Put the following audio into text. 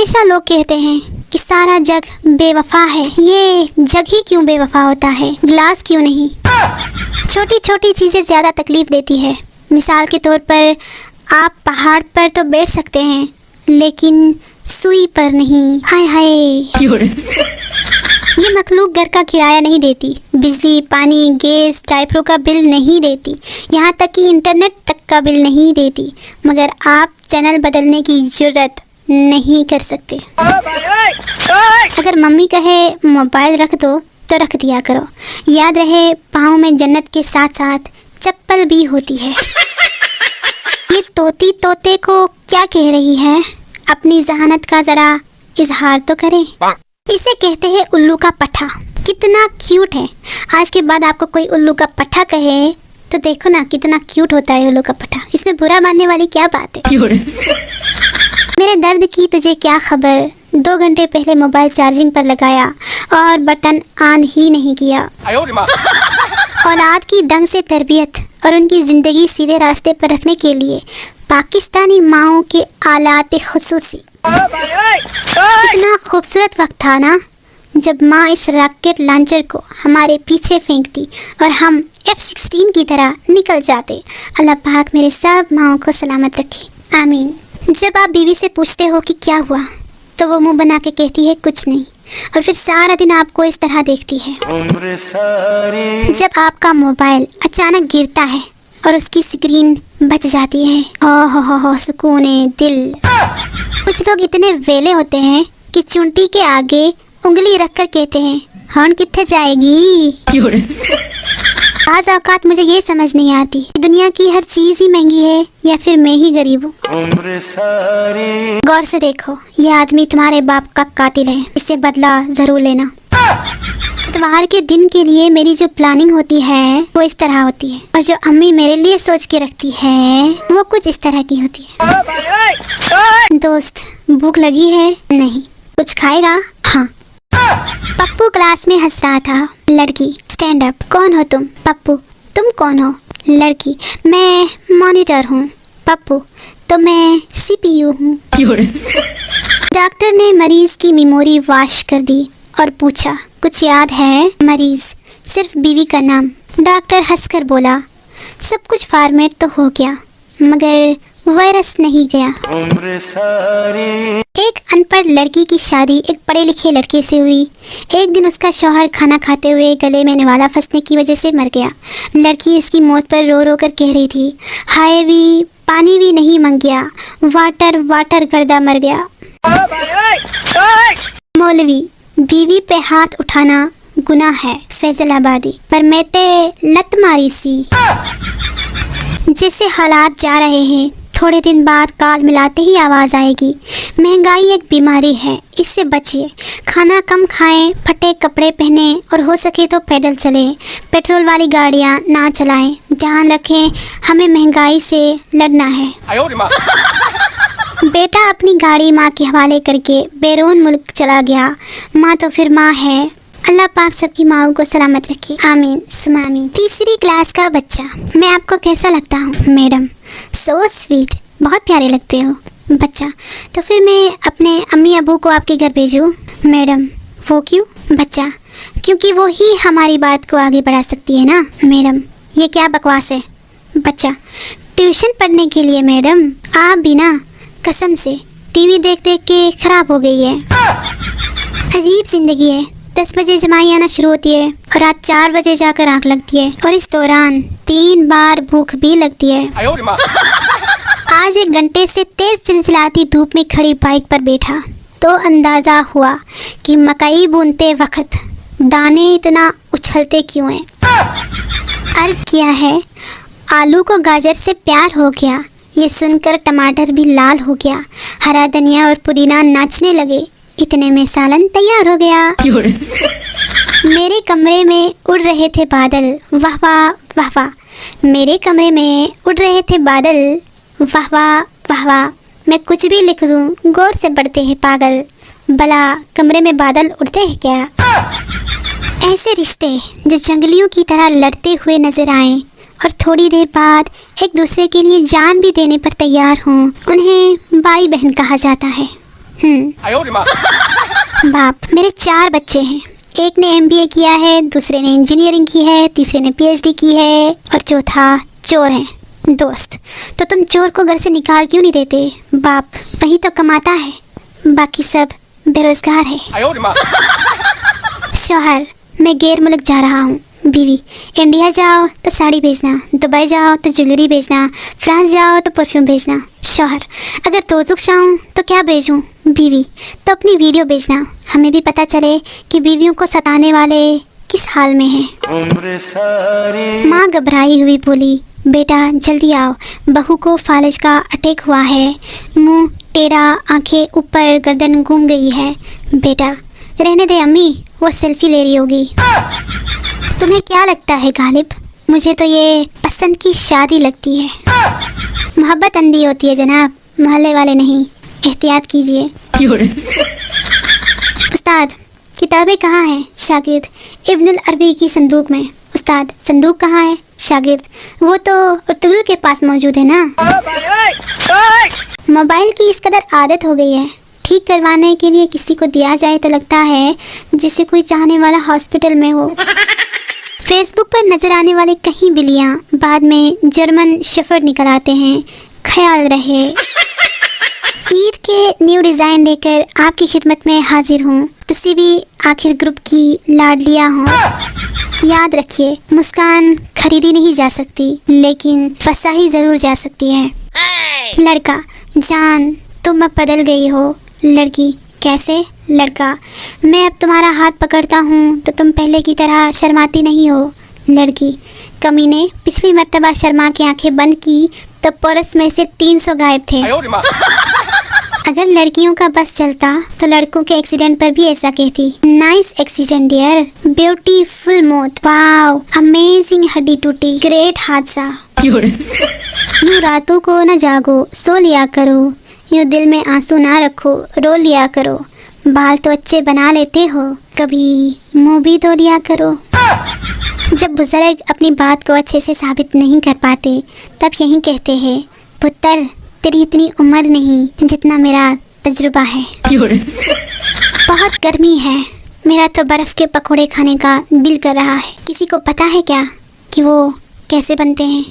हमेशा लोग कहते हैं कि सारा जग बेवफा है। ये जग ही क्यों बेवफा होता है, ग्लास क्यों नहीं? छोटी छोटी चीज़ें ज़्यादा तकलीफ देती है। मिसाल के तौर पर आप पहाड़ पर तो बैठ सकते हैं लेकिन सुई पर नहीं। हाय हाय। ये मखलूक घर का किराया नहीं देती, बिजली, पानी, गैस, डायपरों का बिल नहीं देती, यहाँ तक कि इंटरनेट तक का बिल नहीं देती, मगर आप चैनल बदलने की जुर्रत नहीं कर सकते। अगर मम्मी कहे मोबाइल रख दो तो रख दिया करो। याद रहे पाँव में जन्नत के साथ साथ चप्पल भी होती है। ये तोती तोते को क्या कह रही है? अपनी जहानत का जरा इजहार तो करें। इसे कहते हैं उल्लू का पट्ठा। कितना क्यूट है। आज के बाद आपको कोई उल्लू का पट्ठा कहे तो देखो ना कितना क्यूट होता है उल्लू का पट्ठा। इसमें बुरा मानने वाली क्या बात है? मेरे दर्द की तुझे क्या खबर, 2 घंटे पहले मोबाइल चार्जिंग पर लगाया और बटन ऑन ही नहीं किया। औलाद की ढंग से तरबियत और उनकी ज़िंदगी सीधे रास्ते पर रखने के लिए पाकिस्तानी माओं के आलात खुसूसी। कितना खूबसूरत वक्त था ना जब माँ इस रॉकेट लॉन्चर को हमारे पीछे फेंकती और हम F-16 की तरह निकल जाते। अल्लाह पाक मेरे सब माओं को सलामत रखे, आमीन। जब आप बीवी से पूछते हो कि क्या हुआ तो वो मुंह बना के कहती है कुछ नहीं, और फिर सारा दिन आपको इस तरह देखती है। जब आपका मोबाइल अचानक गिरता है और उसकी स्क्रीन बच जाती है, ओह हो सुकूने दिल। कुछ लोग इतने वेले होते हैं कि चुंटी के आगे उंगली रखकर कहते हैं हॉर्न कित्थे जाएगी। आज औकात मुझे ये समझ नहीं आती, दुनिया की हर चीज ही महंगी है या फिर मैं ही गरीब हूँ। गौर से देखो, ये आदमी तुम्हारे बाप का कातिल है, इससे बदला जरूर लेना। इतवार के दिन के लिए मेरी जो प्लानिंग होती है वो इस तरह होती है, और जो अम्मी मेरे लिए सोच के रखती है वो कुछ इस तरह की होती है। दोस्त भूख लगी है? नहीं। कुछ खाएगा? हाँ। पप्पू क्लास में हंस रहा था। लड़की स्टैंड अप। कौन हो तुम? पप्पू तुम कौन हो? लड़की मैं मॉनिटर हूँ। पप्पू तो मैं CPU हूँ। डॉक्टर ने मरीज की मेमोरी वॉश कर दी और पूछा कुछ याद है? मरीज सिर्फ बीवी का नाम। डॉक्टर हंसकर बोला सब कुछ फॉर्मेट तो हो गया मगर वायरस नहीं गया। एक अनपढ़ लड़की की शादी एक पढ़े लिखे लड़के से हुई। एक दिन उसका शौहर खाना खाते हुए गले में निवाला फंसने की वजह से मर गया। लड़की इसकी मौत पर रो रो कर कह रही थी हाय भी पानी भी नहीं मंग गया, वाटर वाटर करदा मर गया। मौलवी बीवी पे हाथ उठाना गुनाह है फैजलाबादी, पर मैं ते लत मारी सी। जैसे हालात जा रहे हैं थोड़े दिन बाद काल मिलाते ही आवाज़ आएगी महंगाई एक बीमारी है, इससे बचिए, खाना कम खाएं, फटे कपड़े पहने और हो सके तो पैदल चलें, पेट्रोल वाली गाड़ियां ना चलाएं, ध्यान रखें हमें महंगाई से लड़ना है। बेटा अपनी गाड़ी माँ के हवाले करके बैरून मुल्क चला गया। माँ तो फिर माँ है। अल्लाह पाक सबकी माओं को सलामत रखे, आमीन सुमा आमीन। 3री क्लास का बच्चा, मैं आपको कैसा लगता हूँ? मैडम सो स्वीट, बहुत प्यारे लगते हो। बच्चा तो फिर मैं अपने अम्मी अबू को आपके घर भेजूँ? मैडम वो क्यों? बच्चा क्योंकि वो ही हमारी बात को आगे बढ़ा सकती है ना। मैडम ये क्या बकवास है? बच्चा ट्यूशन पढ़ने के लिए मैडम। आप भी ना कसम से टीवी देख देख के खराब हो गई है। अजीब जिंदगी है। 10 बजे जमाई आना शुरू होती है और रात 4 बजे जाकर आंख लगती है, और इस दौरान 3 बार भूख भी लगती है। आज 1 घंटे से तेज चिलचिलाती धूप में खड़ी बाइक पर बैठा तो अंदाजा हुआ कि मकई भूनते वक्त दाने इतना उछलते क्यों हैं। अर्ज किया है आलू को गाजर से प्यार हो गया, ये सुनकर टमाटर भी लाल हो गया, हरा धनिया और पुदीना नाचने लगे, इतने में सालन तैयार हो गया। मेरे कमरे में उड़ रहे थे बादल, वाह वाह वाह वाह। मेरे कमरे में उड़ रहे थे बादल, वाह वाह वाह वाह। मैं कुछ भी लिख दूं गौर से बढ़ते हैं पागल, भला कमरे में बादल उड़ते हैं क्या? ऐसे रिश्ते जो जंगलियों की तरह लड़ते हुए नजर आएं और थोड़ी देर बाद एक दूसरे के लिए जान भी देने पर तैयार हों, उन्हें भाई बहन कहा जाता है। बाप, मेरे 4 बच्चे हैं। एक ने MBA किया है, दूसरे ने इंजीनियरिंग की है, तीसरे ने PhD की है और चौथा चोर है। दोस्त, तो तुम चोर को घर से निकाल क्यों नहीं देते? बाप वही तो कमाता है, बाकी सब बेरोजगार है। शौहर, मैं गैर मुल्क जा रहा हूँ। बीवी, इंडिया जाओ तो साड़ी भेजना, दुबई जाओ तो ज्वेलरी भेजना, फ्रांस जाओ तो परफ्यूम भेजना। शौहर, अगर तोजुक जाऊँ तो क्या भेजूँ? बीवी, तो अपनी वीडियो भेजना, हमें भी पता चले कि बीवियों को सताने वाले किस हाल में हैं। माँ घबराई हुई बोली, बेटा जल्दी आओ, बहू को फालिज का अटैक हुआ है, मुंह टेढ़ा, आंखें ऊपर, गर्दन घूम गई है। बेटा रहने दे अम्मी, वो सेल्फी ले रही होगी। तुम्हें क्या लगता है गालिब? मुझे तो ये पसंद की शादी लगती है। मोहब्बत अंधी होती है जनाब, मोहल्ले वाले नहीं, एहतियात कीजिए। उस्ताद, किताबें कहाँ हैं? शागिर्द, इब्नुल अरबी की संदूक में। उस्ताद, संदूक कहाँ है? शागिर्द, वो तो उर्तुगुल के पास मौजूद है ना। मोबाइल की इस कदर आदत हो गई है, ठीक करवाने के लिए किसी को दिया जाए तो लगता है जिसे कोई चाहने वाला हॉस्पिटल में हो। फेसबुक पर नजर आने वाले कहीं बिल्लियाँ बाद में जर्मन शेफर्ड निकल आते हैं। ख्याल रहे। ईद के न्यू डिज़ाइन लेकर आपकी खिदमत में हाजिर हूँ। तुसी भी आखिर ग्रुप की लाडलिया हो। याद रखिए, मुस्कान खरीदी नहीं जा सकती, लेकिन फसाही ज़रूर जा सकती है। लड़का, जान तुम अब बदल गई हो। लड़की, कैसे? लड़का, मैं अब तुम्हारा हाथ पकड़ता हूँ तो तुम पहले की तरह शर्माती नहीं हो। लड़की, कमीने, पिछली मर्तबा शर्मा के आंखें बंद की तो पर्स में से 300 गायब थे। अगर लड़कियों का बस चलता तो लड़कों के एक्सीडेंट पर भी ऐसा कहती, नाइस एक्सीडेंट डियर, ब्यूटीफुल मौत, वाओ अमेजिंग, हड्डी टूटी, ग्रेट हादसा। यूँ रातों को न जागो, सो लिया करो, यूँ दिल में आंसू ना रखो, रो लिया करो। बाल तो अच्छे बना लेते हो, कभी मुंह भी धो लिया करो। जब बुजुर्ग अपनी बात को अच्छे से साबित नहीं कर पाते तब यही कहते हैं, पुत्र तेरी इतनी उम्र नहीं जितना मेरा तजुर्बा है। बहुत गर्मी है, मेरा तो बर्फ़ के पकौड़े खाने का दिल कर रहा है। किसी को पता है क्या कि वो कैसे बनते हैं?